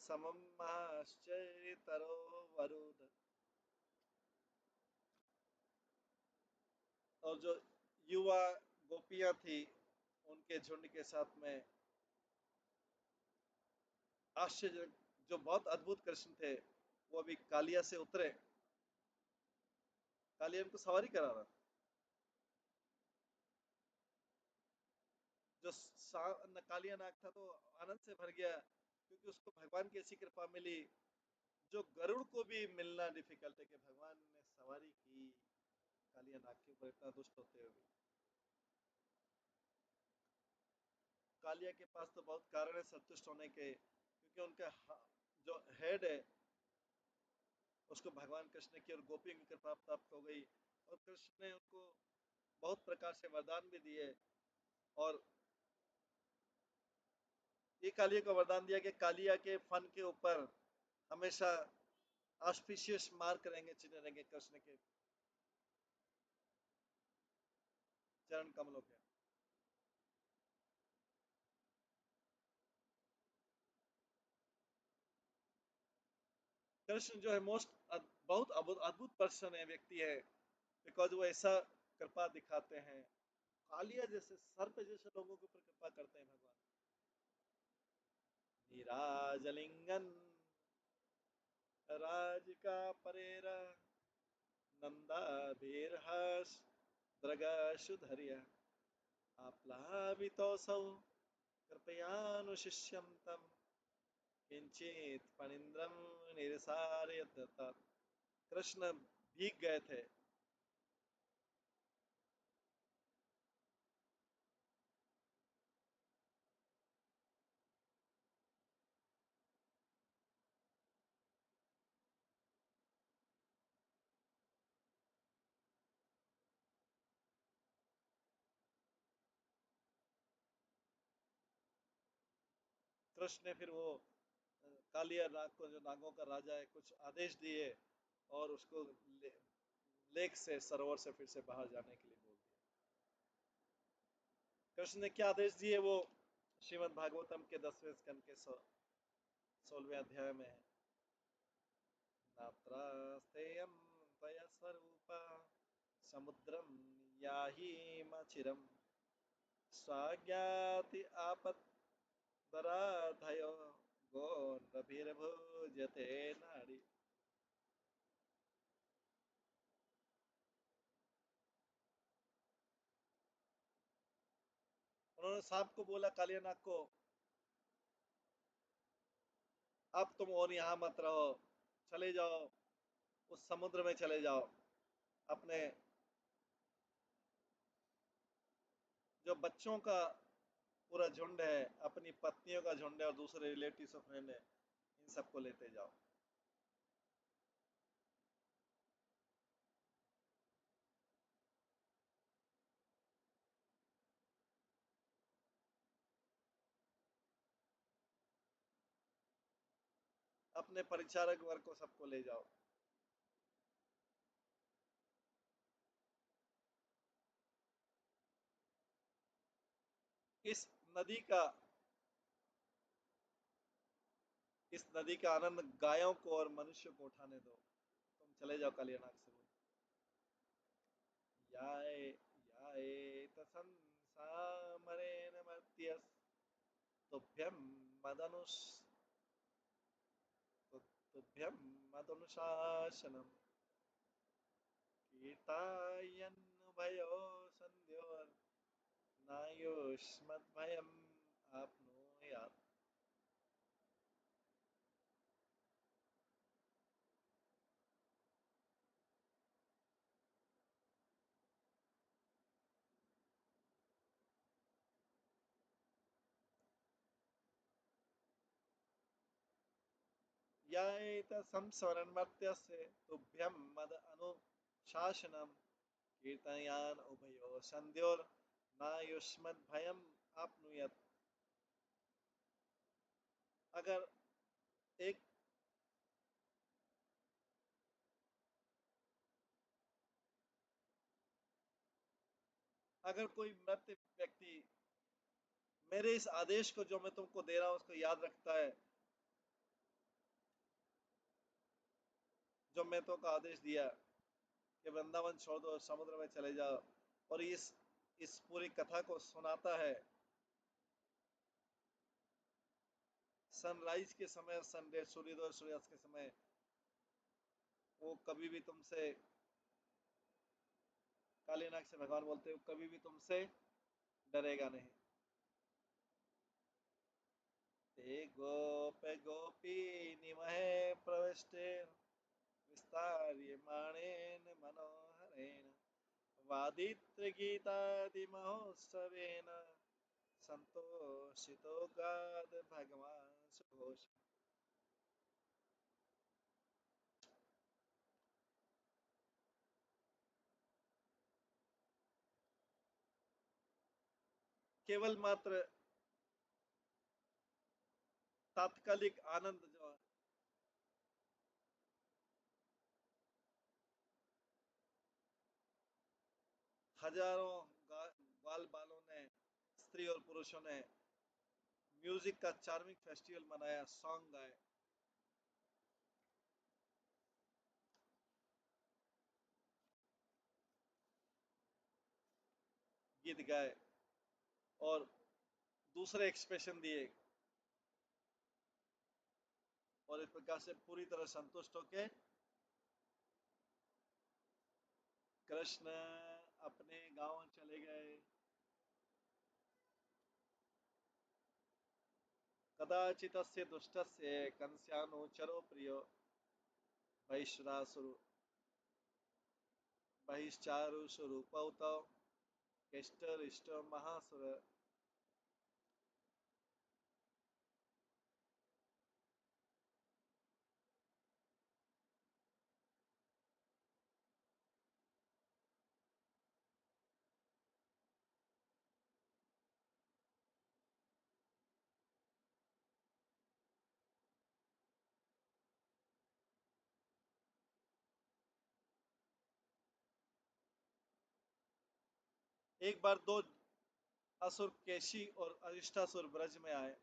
समम महाश्चर्यतरो वरुद। और जो युवा गोपियां थी उनके झुंड के साथ में आश्चर्य, जो बहुत अद्भुत कृष्ण थे, वो अभी कालिया से उतरे। कालिया उनको सवारी करा रहा, जो कालिया नाग था तो आनंद से भर गया, क्योंकि उसको भगवान की ऐसी कृपा मिली जो गरुड़ को भी मिलना डिफिकल्ट है, कि भगवान ने सवारी की कालिया नाग के ऊपर इतना दुष्ट होते हुए भी। कालिया के पास तो बहुत कारण है संतुष्ट होने के, क्योंकि उनका जो हेड है उसको भगवान कृष्ण की और गोपियों की कृपा प्राप्त हो गई, और कृष्ण ने उनको बहुत प्रकार से वरदान भी दिए। और ये कालिया को वरदान दिया कि कालिया के फन के ऊपर हमेशा ऑस्पिशियस मार्क रहेंगे, चिन्ह रहेंगे कृष्ण के चरण कमलों के। कृष्ण जो है मोस्ट बहुत अद्भुत पर्सन है, व्यक्ति है, बिकॉज वो ऐसा कृपा दिखाते हैं। कालिया जैसे सर्प जैसे लोगों के ऊपर कृपा करते हैं भगवान। नीराजलिंगन राज का परेरा नंदा भीरहस द्रगा सुधरिया आप्लावितोऽसौ कृपयानुशिष्यं तं किंचित फणीन्द्रम निरसार्य दत्तात्। कृष्ण भीग गए थे। कृष्ण ने फिर वो कालिया नाग को, जो नागों का राजा है, कुछ आदेश दिए और उसको लेक से, सरोवर से फिर से बाहर जाने के लिए बोल दिया। कृष्ण ने क्या आदेश दिए वो श्रीमद् भागवतम के 10वें स्कंद के 16वें अध्याय में है। नात्रास्तेयं त्वया स्वरूपा समुद्रम याहि मचिरम स्वाज्ञाति आपद्दराधयो गोन्नभिर्भुजते नारी। उन्होंने सांप को बोला, कालिया नाग को, अब तुम और यहाँ मत रहो, चले जाओ, उस समुद्र में चले जाओ। अपने जो बच्चों का पूरा झुंड है, अपनी पत्नियों का झुंड है और दूसरे रिलेटिव्स और फ्रेंड है, इन सबको लेते जाओ। अपने परिचारक वर्ग को सबको ले जाओ। इस नदी का इस नदी का आनंद गायों को और मनुष्य को उठाने दो। तुम चले जाओ कालिया नाग से बोल। याए याए तसंसामरेण मर्त्यस तुभ्यं मदनुस तुभ्यं मदनुशासनम् कीर्तायन्नुभयो सन्ध्योर् नायुष्मद्भयम् आपनोयात्। या संस्मरण मर्त्यस्य तुभ्यं मद अनुशासनम कीर्तयान उभयो संध्योर नायुष्मद् भयम आपनुयत। अगर एक अगर कोई मृत व्यक्ति मेरे इस आदेश को जो मैं तुमको दे रहा हूं उसको याद रखता है, जो मैं तुमको आदेश दिया कि वृंदावन छोड़ दो, समुद्र में चले जाओ, और इस पूरी कथा को सुनाता है सनराइज के समय, सनडे सूर्योदय सूर्यास्त के समय, वो कभी भी तुमसे, कालीनाग से भगवान बोलते हो, कभी भी तुमसे डरेगा नहीं। ते गोप गोपी निमहे प्रविष्टे विस्तार्यमाणेन मनोहरेण वादित्र गीतादि महोत्सवेन संतोषितो गाद भगवान सुघोष। केवल मात्र तात्कालिक आनंद जो हजारों ग्वाल बालों ने, स्त्री और पुरुषों ने म्यूजिक का चार्मिंग फेस्टिवल मनाया, सॉन्ग गाए, गीत गाए और दूसरे एक्सप्रेशन दिए, और इस प्रकार से पूरी तरह संतुष्ट होके कृष्ण अपने गांव चले गए। कदाचितस्य दुष्टस्य कंस्यानुचरो प्रियो बहिष्णासुर बहिश्चारु स्वरूपौतो केष्टरिष्ट महासुर। एक बार दो असुर केशी और अरिष्टासुर ब्रज में आए।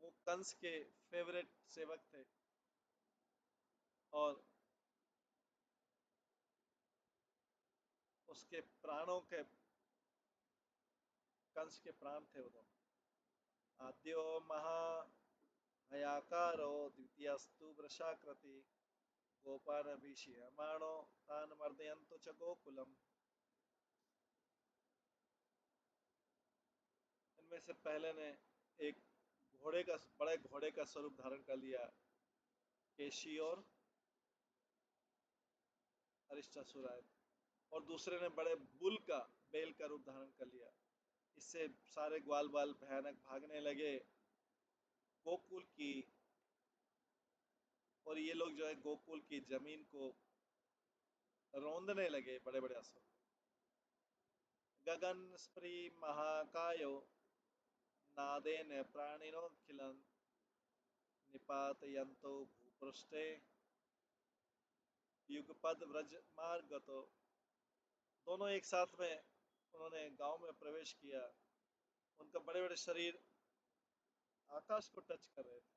वो कंस के फेवरेट सेवक थे और उसके प्राणों के, कंस के प्राण थे वो दोनों। आद्यो महाभयाकारो द्वितीयस्तु वृषाकृति गोपानभिषीयमाणो तान मर्दयन्तु च गोकुलम। इनमें से पहले ने एक घोड़े का, बड़े घोड़े का स्वरूप धारण कर लिया, केशी और अरिष्टासुर आए, और दूसरे ने बड़े बुल का, बैल का रूप धारण कर लिया। इससे सारे ग्वाल बाल भयानक भागने लगे गोकुल की, और ये लोग जो है गोकुल की जमीन को रौंदने लगे, बड़े बड़े असुर। गगन स्प्री महाकायो नादेन प्राणिनोऽखिलं निपातयन्तो भूपृष्ठे युगपद व्रज मार्गतो। दोनों एक साथ में उन्होंने गांव में प्रवेश किया। उनका बड़े बड़े शरीर आकाश को टच कर रहे थे,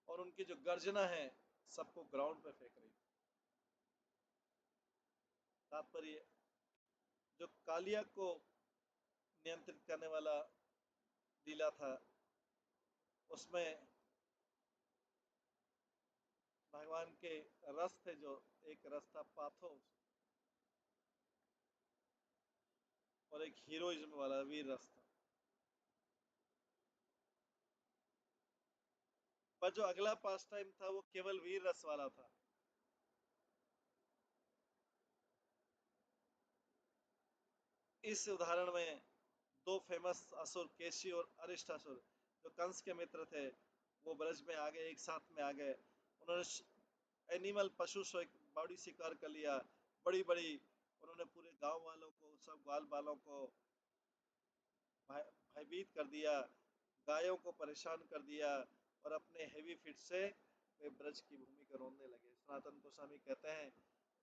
और उनकी जो गर्जना है सबको ग्राउंड पे फेंक रही थी। तात्पर्य, जो कालिया को नियंत्रित करने वाला लीला था, उसमें भगवान के रस थे, जो एक रस था पाथोस, और एक हीरोइज्म वाला वीर रस था। पर जो अगला पास टाइम था वो केवल वीर रस वाला था। इस उदाहरण में दो फेमस असुर केशी और अरिष्टासुर, जो कंस के मित्र थे वो ब्रज में आ गए, एक साथ में आ गए। उन्होंने एनिमल पशु से बड़ी शिकार कर लिया, बड़ी बड़ी। उन्होंने पूरे गांव वालों को, सब ग्वाल बालों को भयभीत कर दिया, गायों को परेशान कर दिया, और अपने हेवी फिट से वे ब्रज की भूमि को रोंदने लगे। सनातन गोस्वामी कहते हैं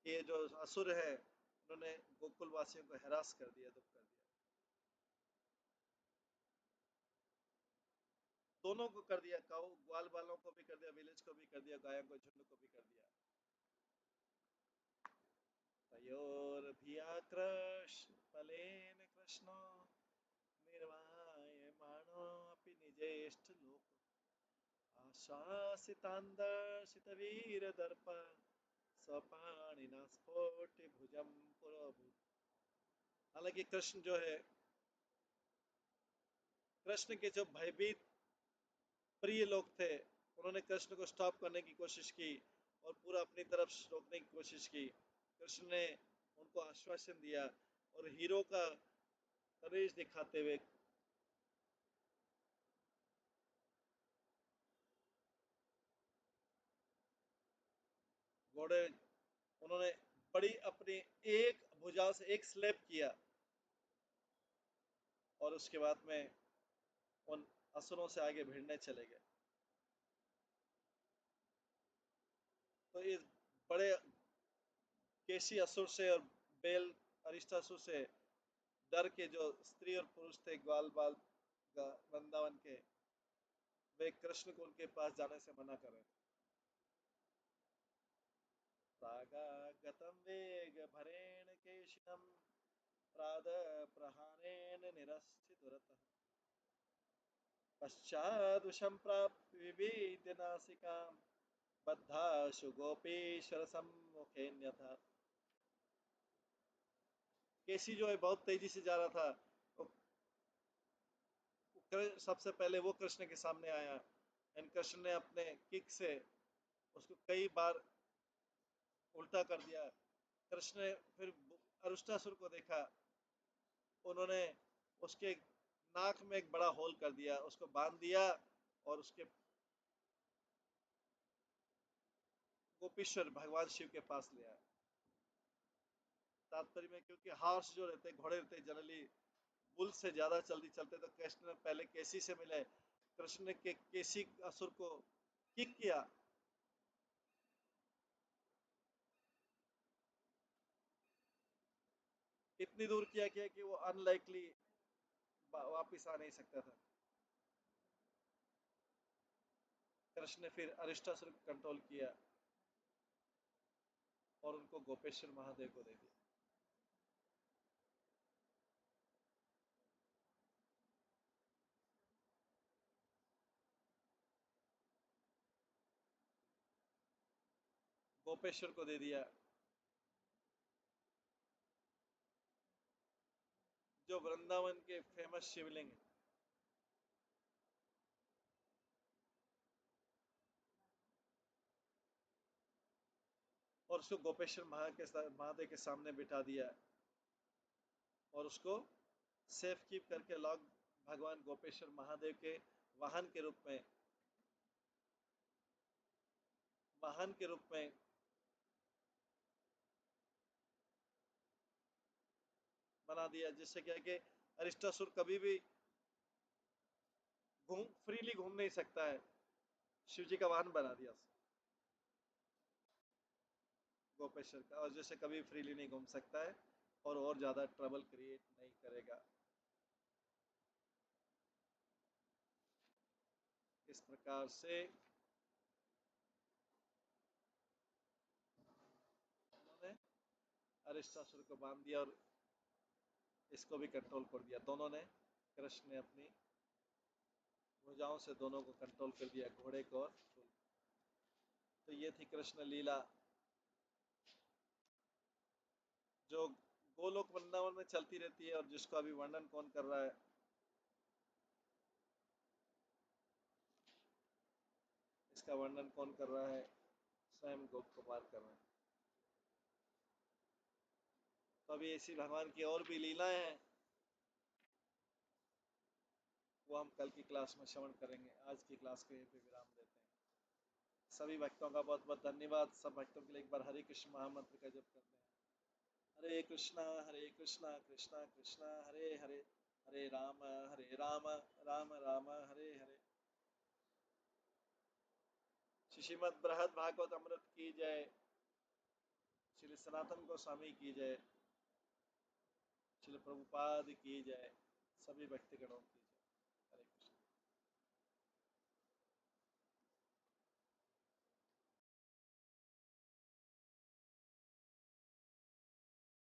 कि ये जो असुर है उन्होंने गोकुल वासियों को हैरास कर दिया, दुख कर दिया, दोनों को कर दिया, ग्वाल बालों को भी कर दिया, विलेज को भी कर दिया, गायों को, झुंड को भी कर दिया। तयोर्भियाक्रश फलेन कृष्णो निर्वायमाणोऽपि निजेष्ट लोक आशासितान्दर्शितवीरदर्प स्वपाणिना स्फोट्य भुजं पुरोभूत। हालांकि कृष्ण जो है, कृष्ण के जो भयभीत प्रिय लोग थे, उन्होंने कृष्ण को स्टॉप करने की कोशिश की और पूरा अपनी तरफ रोकने की कोशिश की। कृष्ण ने उनको आश्वासन दिया और हीरो का करेज दिखाते हुए घोड़े, उन्होंने बड़ी अपनी एक भुजा से एक स्लैप किया और उसके बाद में उन असुरों से आगे भिड़ने चले गए। तो इस बड़े केशी असुर से और बेल अरिष्टासुर से डर के जो स्त्री और पुरुष थे ग्वाल बाल वृंदावन के, वे कृष्ण को उनके पास जाने से मना करें। प्रागागतं वेग भरेण केशिनं प्राद प्रहारेण निरस्थितुरतः पश्चादुषं प्राप्य विविद्य नासिकां बद्धाशु गोपीश्वर सम्मुखेन्यथा। केसी जो है बहुत तेजी से जा रहा था, सबसे पहले वो कृष्ण के सामने आया, एंड कृष्ण ने अपने किक से उसको कई बार उल्टा कर दिया। कृष्ण ने फिर अरुष्टासुर को देखा, उन्होंने उसके नाक में एक बड़ा होल कर दिया, उसको बांध दिया और उसके गोपीश्वर भगवान शिव के पास ले आए। तात्पर्य में, क्योंकि हॉर्स जो रहते, घोड़े रहते, जनरली बुल से ज्यादा जल्दी चलते, तो कृष्ण ने पहले केसी से मिले, कृष्ण ने केसी असुर को किक किया, इतनी दूर किया कि वो अनलाइकली वापिस आ नहीं सकता था। कृष्ण ने फिर अरिष्टासुर को कंट्रोल किया और उनको गोपेश्वर महादेव को दे दिया। गोपेश्वर को दे दिया, जो वृंदावन के फेमस शिवलिंग है। और उसको गोपेश्वर महादेव के सामने बिठा दिया और उसको सेफ कीप करके लॉक भगवान गोपेश्वर महादेव के वाहन के रूप में, वाहन के रूप में बना दिया, जिससे क्या है कि अरिष्टासुर कभी भी फ्रीली घूम नहीं सकता है। शिव जी का वाहन बना दिया गोपेश्वर का, और जैसे कभी फ्रीली नहीं घूम सकता है और ज्यादा ट्रबल क्रिएट नहीं करेगा। इस प्रकार से उन्होंने अरिष्टासुर को बांध दिया और इसको भी कंट्रोल कर दिया। दोनों ने, कृष्ण ने अपनी भुजाओं से दोनों को कंट्रोल कर दिया, घोड़े को और फूल। तो ये थी कृष्ण लीला, जो गोलोक वृंदावन में चलती रहती है और जिसको अभी वर्णन कौन कर रहा है? इसका वर्णन कौन कर रहा है? स्वयं गोप कुमार कर रहे हैं। तो अभी ऐसी भगवान की और भी लीलाएं हैं, वो हम कल की क्लास में श्रवण करेंगे। आज की क्लास को यहीं पे विराम देते हैं। सभी भक्तों का बहुत बहुत धन्यवाद। सब भक्तों के लिए एक बार हरे कृष्ण महामंत्र का जप करते हैं। हरे कृष्णा कृष्णा कृष्णा हरे हरे, हरे राम राम राम हरे हरे। श्रीमद् बृहद भागवत अमृत की जय। श्री सनातन गोस्वामी की जय। श्री प्रभुपाद की जय। सभी भक्तगणों की